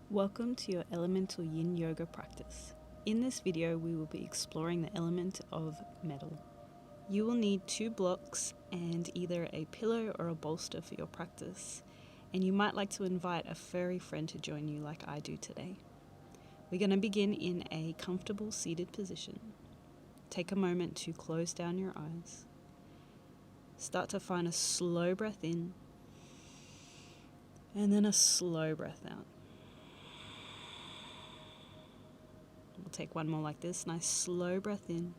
Welcome to your elemental yin yoga practice. In this video, we will be exploring the element of metal. You will need 2 blocks and either a pillow or a bolster for your practice, and you might like to invite a furry friend to join you like I do today. We're going to begin in a comfortable seated position. Take a moment to close down your eyes. Start to find a slow breath in, and then a slow breath out. We'll take one more like this. Nice slow breath in.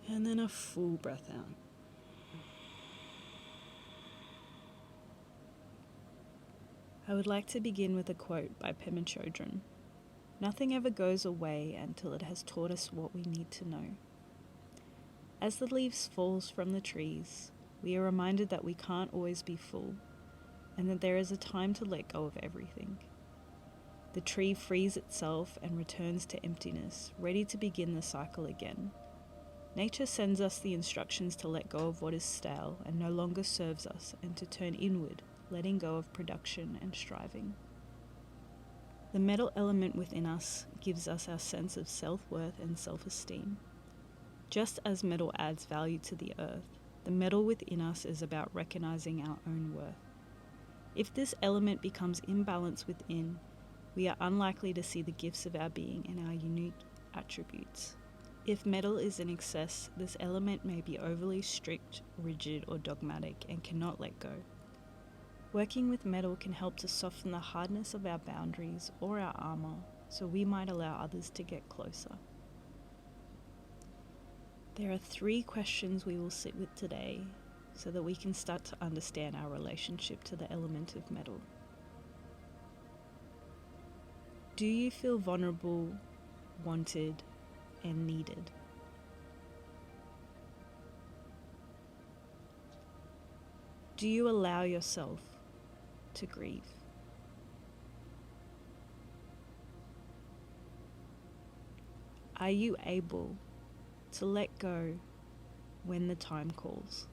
And then a full breath out. I would like to begin with a quote by Pema Chodron. Nothing ever goes away until it has taught us what we need to know. As the leaves falls from the trees, we are reminded that we can't always be full, and that there is a time to let go of everything. The tree frees itself and returns to emptiness, ready to begin the cycle again. Nature sends us the instructions to let go of what is stale and no longer serves us, and to turn inward, letting go of production and striving. The metal element within us gives us our sense of self-worth and self-esteem. Just as metal adds value to the earth, the metal within us is about recognizing our own worth. If this element becomes imbalanced within, we are unlikely to see the gifts of our being and our unique attributes. If metal is in excess, this element may be overly strict, rigid, or dogmatic and cannot let go. Working with metal can help to soften the hardness of our boundaries or our armour, so we might allow others to get closer. There are 3 questions we will sit with today so that we can start to understand our relationship to the element of metal. Do you feel vulnerable, wanted, and needed? Do you allow yourself to grieve? Are you able to let go when the time calls?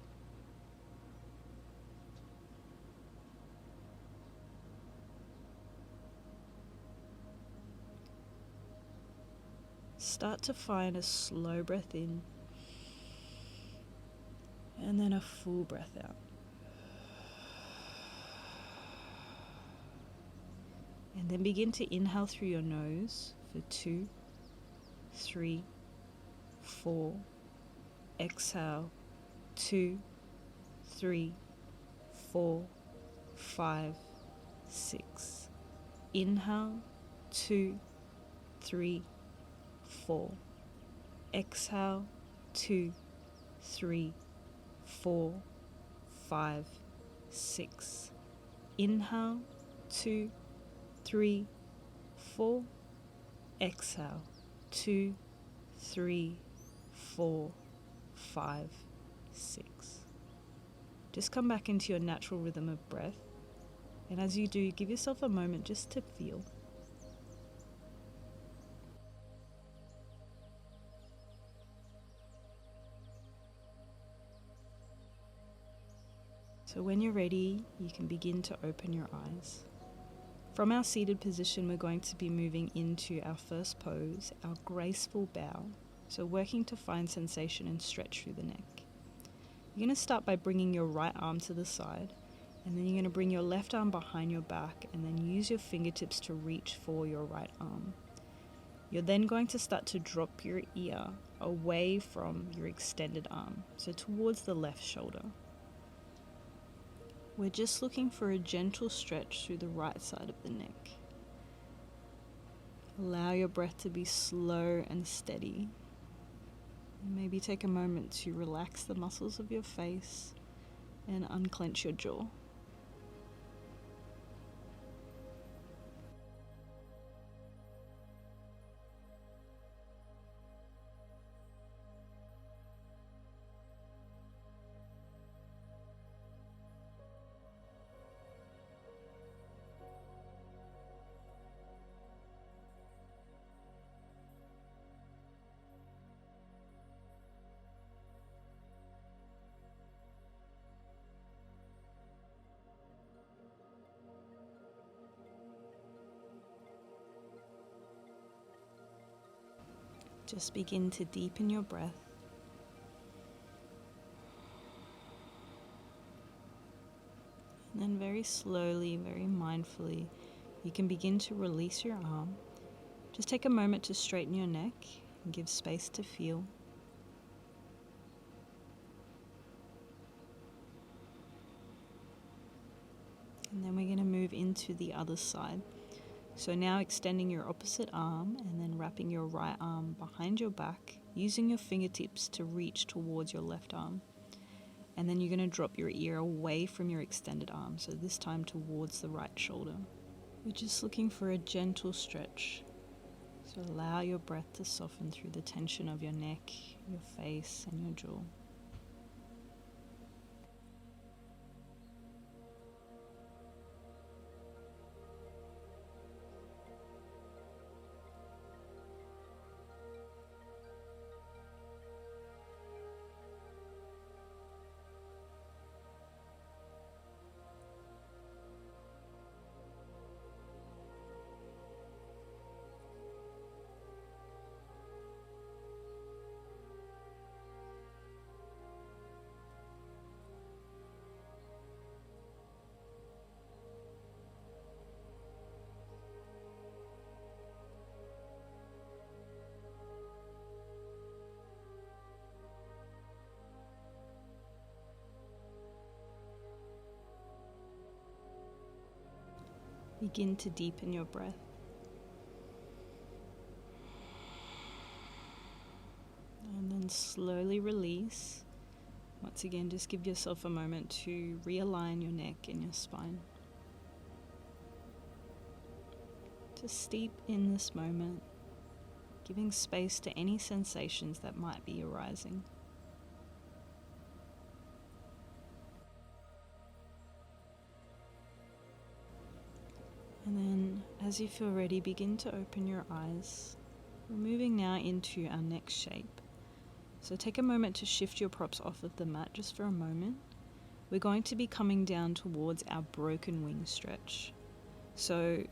Start to find a slow breath in and then a full breath out. And then begin to inhale through your nose for 2, 3, 4. Exhale 2, 3, 4, 5, 6. Inhale 2, 3, 4. Exhale 2, 3, 4, 5, 6. Inhale 2, 3, 4. Exhale 2, 3, 4, 5, 6. Just come back into your natural rhythm of breath, and as you do, give yourself a moment just to feel. So when you're ready, you can begin to open your eyes. From our seated position, we're going to be moving into our first pose, our graceful bow. So working to find sensation and stretch through the neck. You're going to start by bringing your right arm to the side, and then you're going to bring your left arm behind your back, and then use your fingertips to reach for your right arm. You're then going to start to drop your ear away from your extended arm, so towards the left shoulder. We're just looking for a gentle stretch through the right side of the neck. Allow your breath to be slow and steady. Maybe take a moment to relax the muscles of your face and unclench your jaw. Just begin to deepen your breath. And then very slowly, very mindfully, you can begin to release your arm. Just take a moment to straighten your neck and give space to feel. And then we're going to move into the other side. So now extending your opposite arm and then wrapping your right arm behind your back, using your fingertips to reach towards your left arm. And then you're going to drop your ear away from your extended arm, so this time towards the right shoulder. We're just looking for a gentle stretch. So allow your breath to soften through the tension of your neck, your face, and your jaw. Begin to deepen your breath. And then slowly release. Once again, just give yourself a moment to realign your neck and your spine. Just steep in this moment, giving space to any sensations that might be arising. And then, as you feel ready, begin to open your eyes. We're moving now into our next shape. So take a moment to shift your props off of the mat just for a moment. We're going to be coming down towards our broken wing stretch. So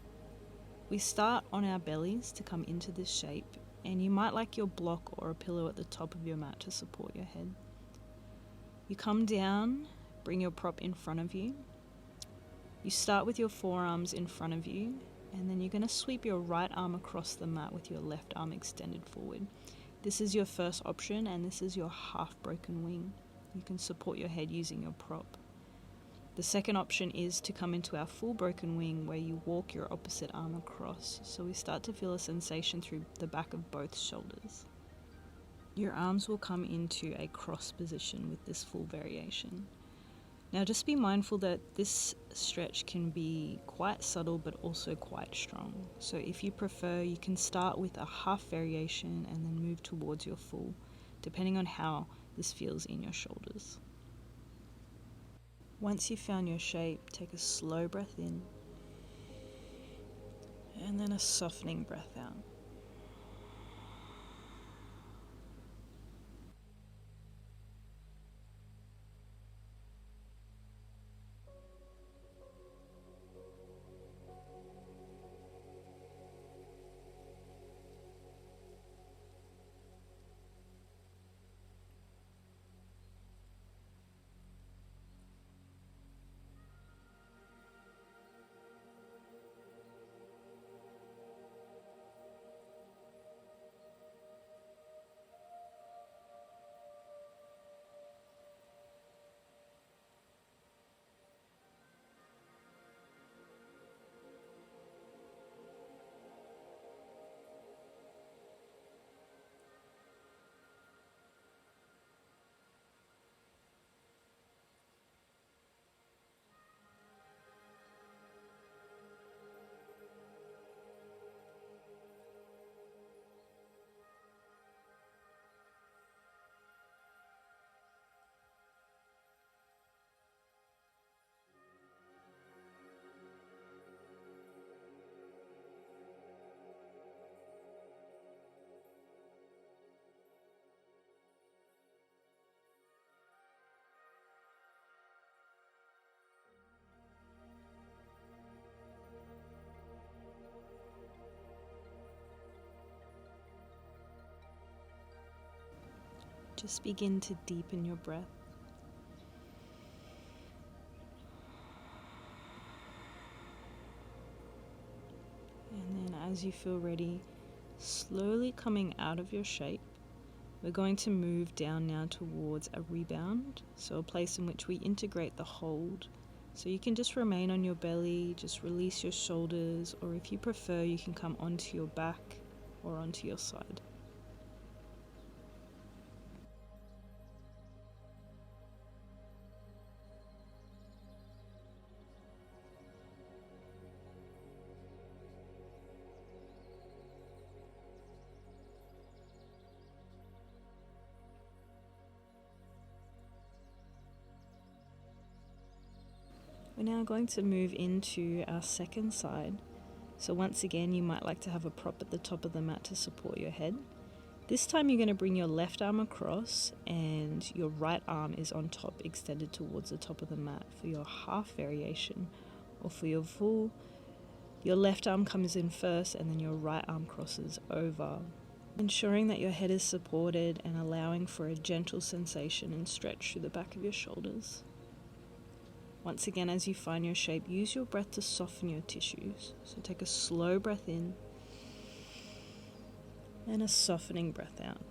we start on our bellies to come into this shape, and you might like your block or a pillow at the top of your mat to support your head. You come down, bring your prop in front of you. You start with your forearms in front of you, and then you're going to sweep your right arm across the mat with your left arm extended forward. This is your first option, and this is your half broken wing. You can support your head using your prop. The second option is to come into our full broken wing, where you walk your opposite arm across. So we start to feel a sensation through the back of both shoulders. Your arms will come into a cross position with this full variation. Now just be mindful that this stretch can be quite subtle but also quite strong. So if you prefer, you can start with a half variation and then move towards your full, depending on how this feels in your shoulders. Once you've found your shape, take a slow breath in and then a softening breath out. Just begin to deepen your breath. And then as you feel ready, slowly coming out of your shape, we're going to move down now towards a rebound, so a place in which we integrate the hold. So you can just remain on your belly, just release your shoulders, or if you prefer, you can come onto your back or onto your side. We're now going to move into our second side. So once again, you might like to have a prop at the top of the mat to support your head. This time you're going to bring your left arm across and your right arm is on top, extended towards the top of the mat. For your half variation or for your full, your left arm comes in first and then your right arm crosses over, ensuring that your head is supported and allowing for a gentle sensation and stretch through the back of your shoulders. Once again, as you find your shape, use your breath to soften your tissues. So take a slow breath in and a softening breath out.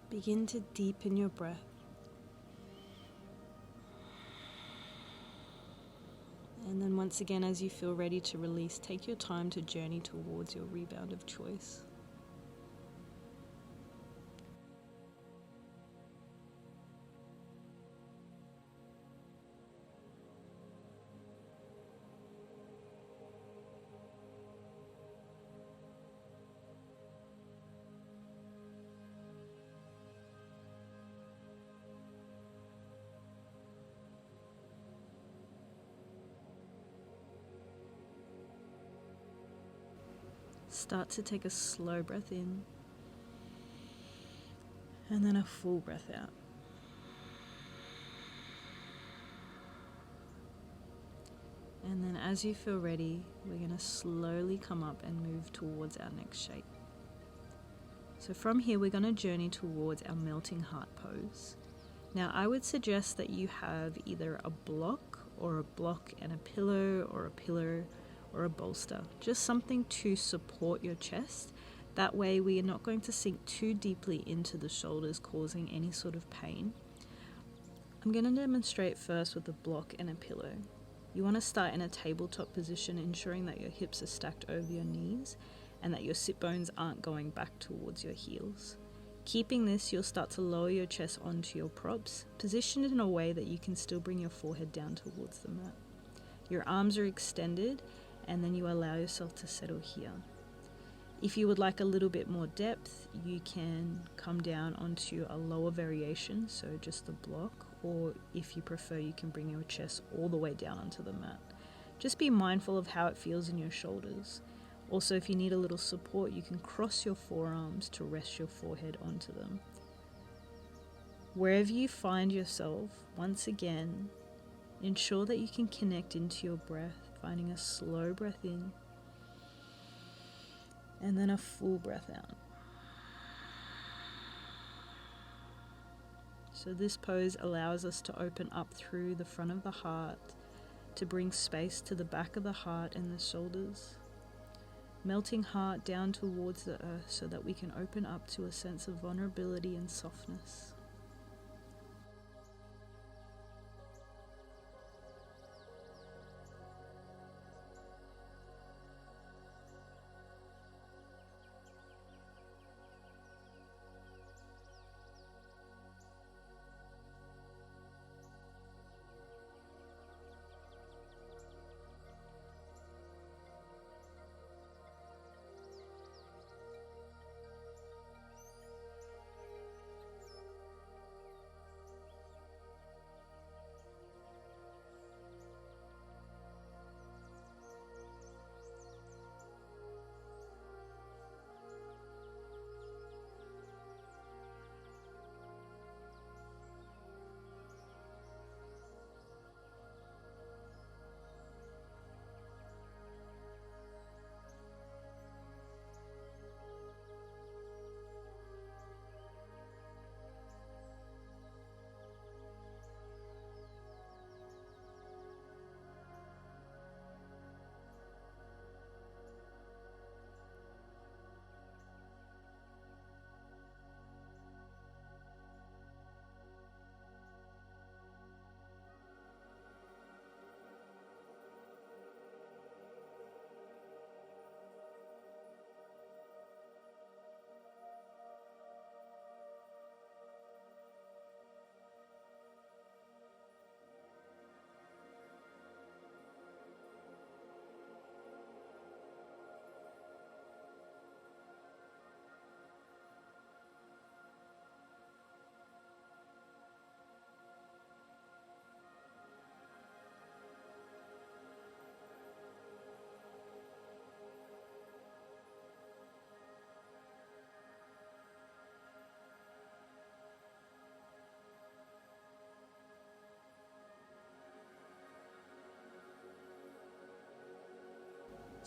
Begin to deepen your breath. And then once again, as you feel ready to release, take your time to journey towards your rebound of choice. Start to take a slow breath in and then a full breath out. And then as you feel ready, we're going to slowly come up and move towards our next shape. So from here, we're going to journey towards our melting heart pose. Now, I would suggest that you have either a block and a pillow or a pillar or a bolster, just something to support your chest. That way we are not going to sink too deeply into the shoulders, causing any sort of pain. I'm going to demonstrate first with a block and a pillow. You want to start in a tabletop position, ensuring that your hips are stacked over your knees and that your sit bones aren't going back towards your heels. Keeping this, you'll start to lower your chest onto your props, positioned in a way that you can still bring your forehead down towards the mat. Your arms are extended, and then you allow yourself to settle here. If you would like a little bit more depth, you can come down onto a lower variation, so just the block, or if you prefer, you can bring your chest all the way down onto the mat. Just be mindful of how it feels in your shoulders. Also, if you need a little support, you can cross your forearms to rest your forehead onto them. Wherever you find yourself, once again, ensure that you can connect into your breath, finding a slow breath in and then a full breath out. So this pose allows us to open up through the front of the heart, to bring space to the back of the heart and the shoulders, melting heart down towards the earth so that we can open up to a sense of vulnerability and softness.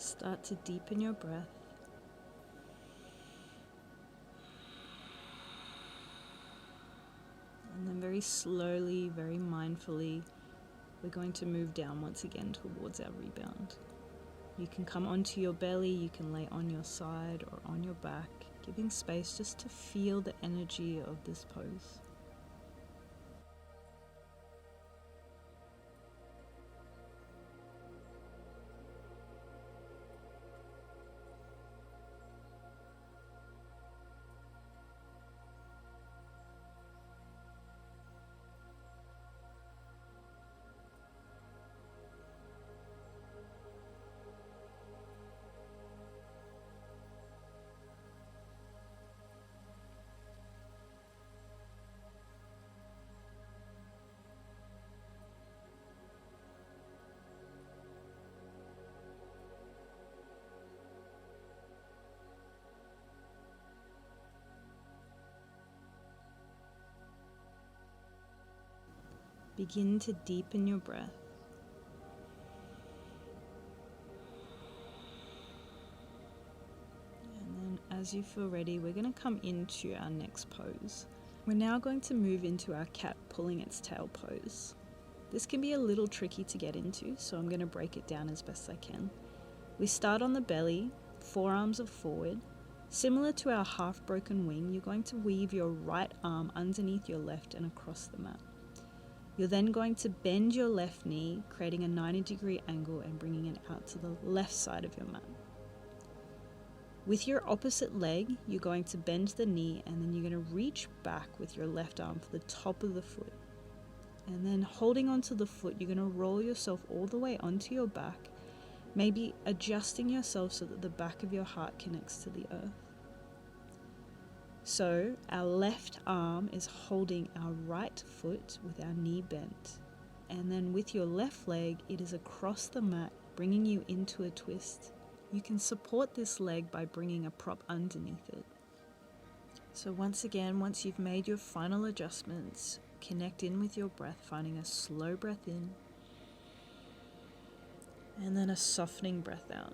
Start to deepen your breath. And then very slowly, very mindfully, we're going to move down once again towards our rebound. You can come onto your belly, you can lay on your side or on your back, giving space just to feel the energy of this pose. Begin to deepen your breath. And then as you feel ready, we're going to come into our next pose. We're now going to move into our cat pulling its tail pose. This can be a little tricky to get into, so I'm going to break it down as best I can. We start on the belly, forearms are forward. Similar to our half broken wing, you're going to weave your right arm underneath your left and across the mat. You're then going to bend your left knee, creating a 90-degree angle and bringing it out to the left side of your mat. With your opposite leg, you're going to bend the knee and then you're going to reach back with your left arm for the top of the foot. And then holding onto the foot, you're going to roll yourself all the way onto your back, maybe adjusting yourself so that the back of your heart connects to the earth. So our left arm is holding our right foot with our knee bent. And then with your left leg, it is across the mat, bringing you into a twist. You can support this leg by bringing a prop underneath it. So once again, once you've made your final adjustments, connect in with your breath, finding a slow breath in and then a softening breath out.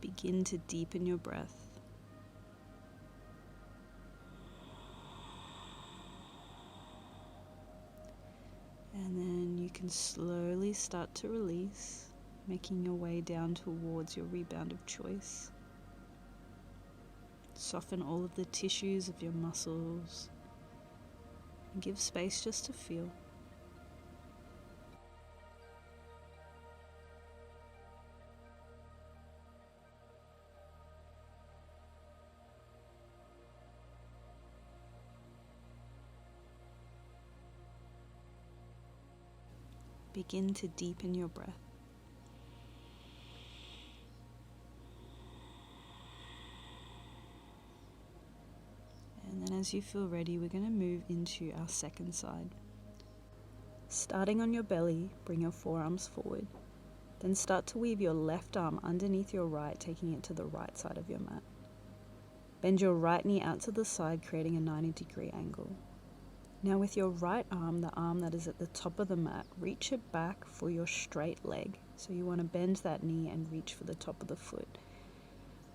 Begin to deepen your breath. And then you can slowly start to release, making your way down towards your rebound of choice. Soften all of the tissues of your muscles and give space just to feel. Begin to deepen your breath. And then as you feel ready, we're going to move into our second side. Starting on your belly, bring your forearms forward. Then start to weave your left arm underneath your right, taking it to the right side of your mat. Bend your right knee out to the side, creating a 90-degree angle. Now with your right arm, the arm that is at the top of the mat, reach it back for your straight leg. So you want to bend that knee and reach for the top of the foot.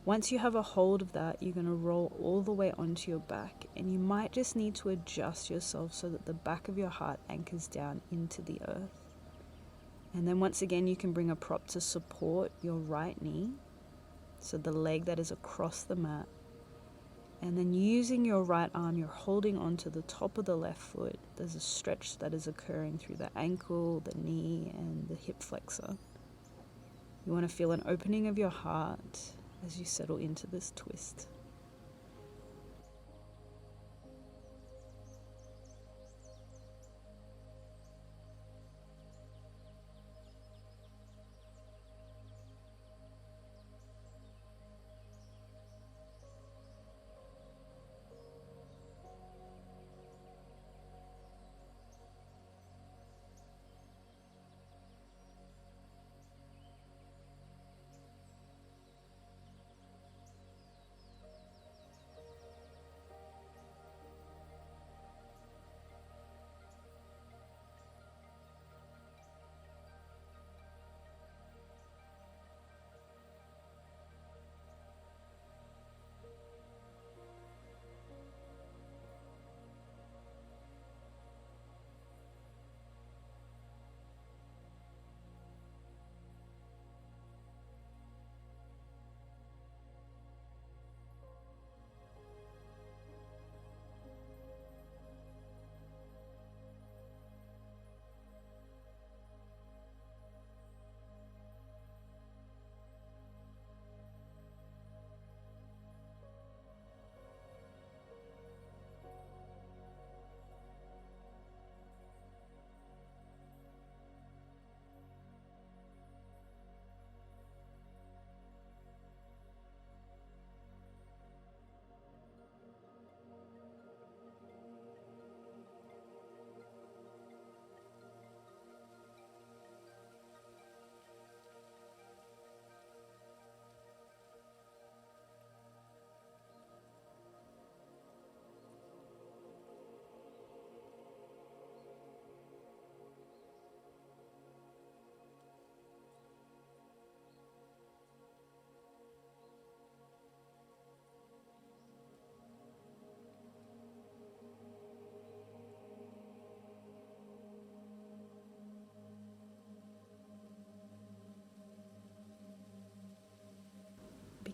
Once you have a hold of that, you're going to roll all the way onto your back, and you might just need to adjust yourself so that the back of your heart anchors down into the earth. And then once again, you can bring a prop to support your right knee, so the leg that is across the mat. And then using your right arm, you're holding onto the top of the left foot. There's a stretch that is occurring through the ankle, the knee, and the hip flexor. You want to feel an opening of your heart as you settle into this twist.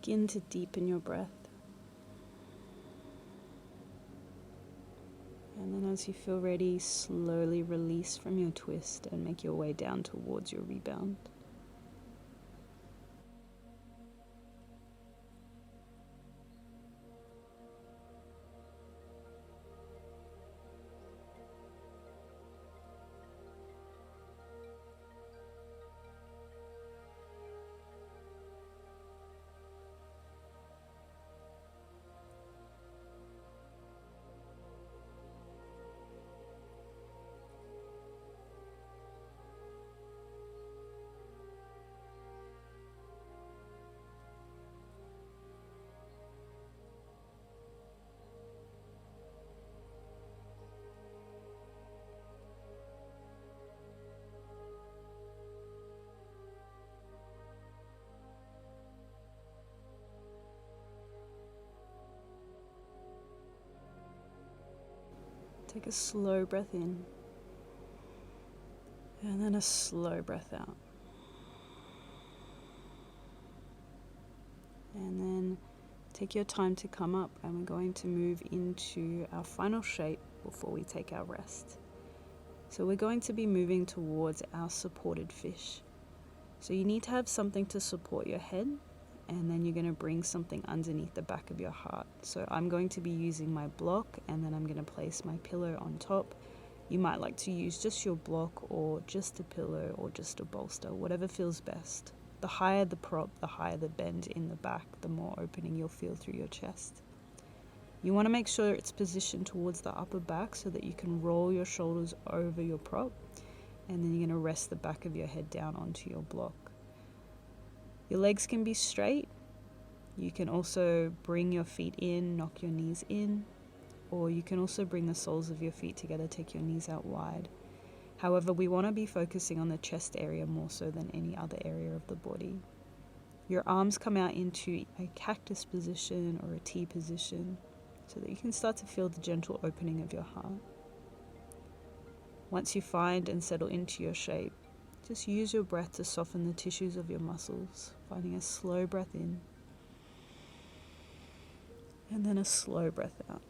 Begin to deepen your breath. And then as you feel ready, slowly release from your twist and make your way down towards your rebound. Take a slow breath in, and then a slow breath out. And then take your time to come up, and we're going to move into our final shape before we take our rest. So we're going to be moving towards our supported fish. So you need to have something to support your head, and then you're going to bring something underneath the back of your heart. So I'm going to be using my block, and then I'm going to place my pillow on top. You might like to use just your block or just a pillow or just a bolster, whatever feels best. The higher the prop, the higher the bend in the back, the more opening you'll feel through your chest. You want to make sure it's positioned towards the upper back so that you can roll your shoulders over your prop, and then you're going to rest the back of your head down onto your block. Your legs can be straight. You can also bring your feet in, knock your knees in, or you can also bring the soles of your feet together, take your knees out wide. However, we want to be focusing on the chest area more so than any other area of the body. Your arms come out into a cactus position or a T position so that you can start to feel the gentle opening of your heart. Once you find and settle into your shape, just use your breath to soften the tissues of your muscles, finding a slow breath in and then a slow breath out.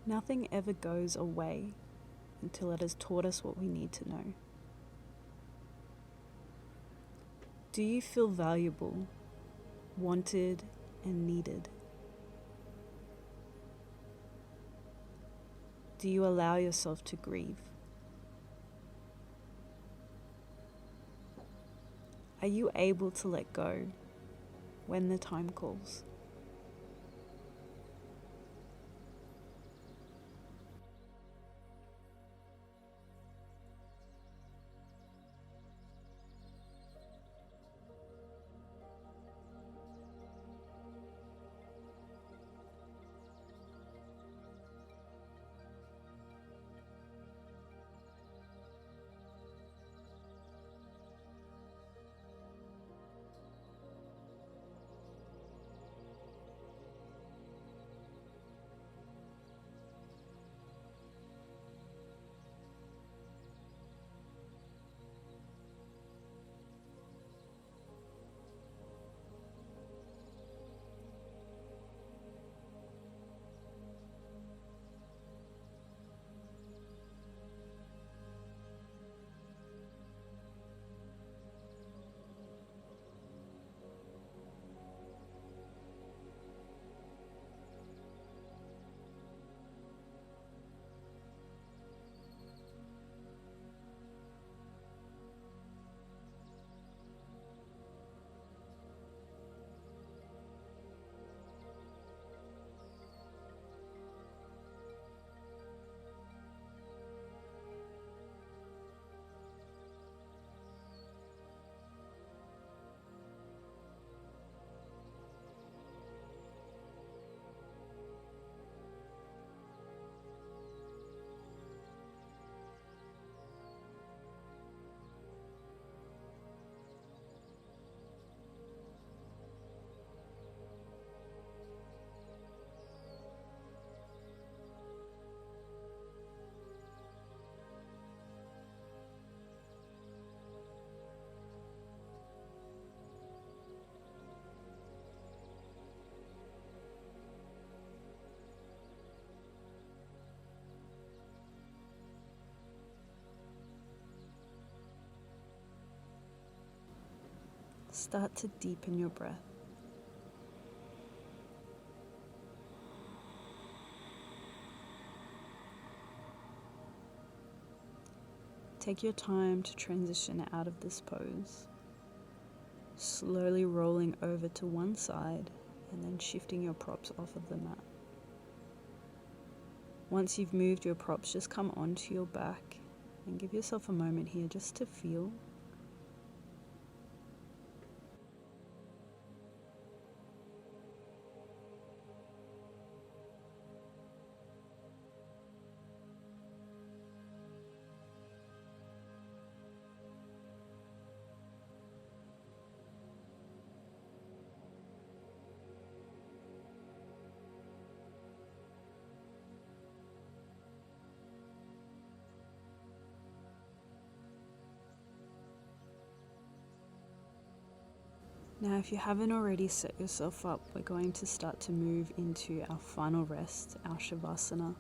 Nothing ever goes away until it has taught us what we need to know. Do you feel valuable, wanted, and needed? Do you allow yourself to grieve? Are you able to let go when the time calls? Start to deepen your breath. Take your time to transition out of this pose, slowly rolling over to one side and then shifting your props off of the mat. Once you've moved your props, just come onto your back and give yourself a moment here just to feel. Now, if you haven't already set yourself up, we're going to start to move into our final rest, our Shavasana.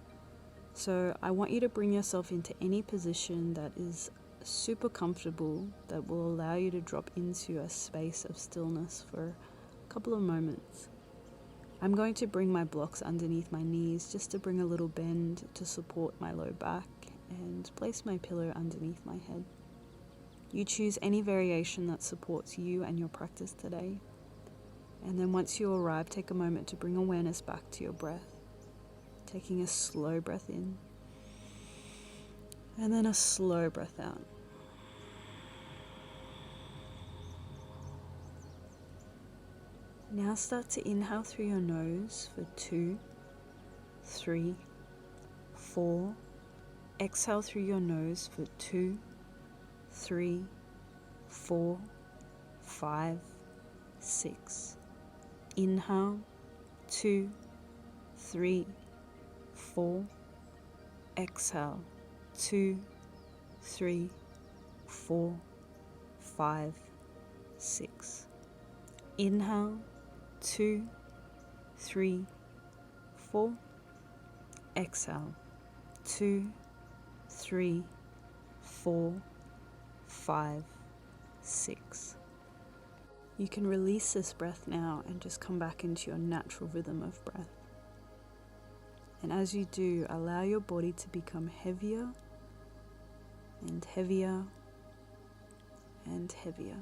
So I want you to bring yourself into any position that is super comfortable, that will allow you to drop into a space of stillness for a couple of moments. I'm going to bring my blocks underneath my knees just to bring a little bend to support my low back and place my pillow underneath my head. You choose any variation that supports you and your practice today. And then once you arrive, take a moment to bring awareness back to your breath. Taking a slow breath in. And then a slow breath out. Now start to inhale through your nose for 2, 3, 4. Exhale through your nose for 2, 3, 4, 5, 6. Inhale, 2, 3, 4. Exhale, 2, 3, 4, 5, 6. Inhale, 2, 3, 4. Exhale, 2, 3, 4, 5, 6. You can release this breath now and just come back into your natural rhythm of breath. And as you do, allow your body to become heavier and heavier and heavier.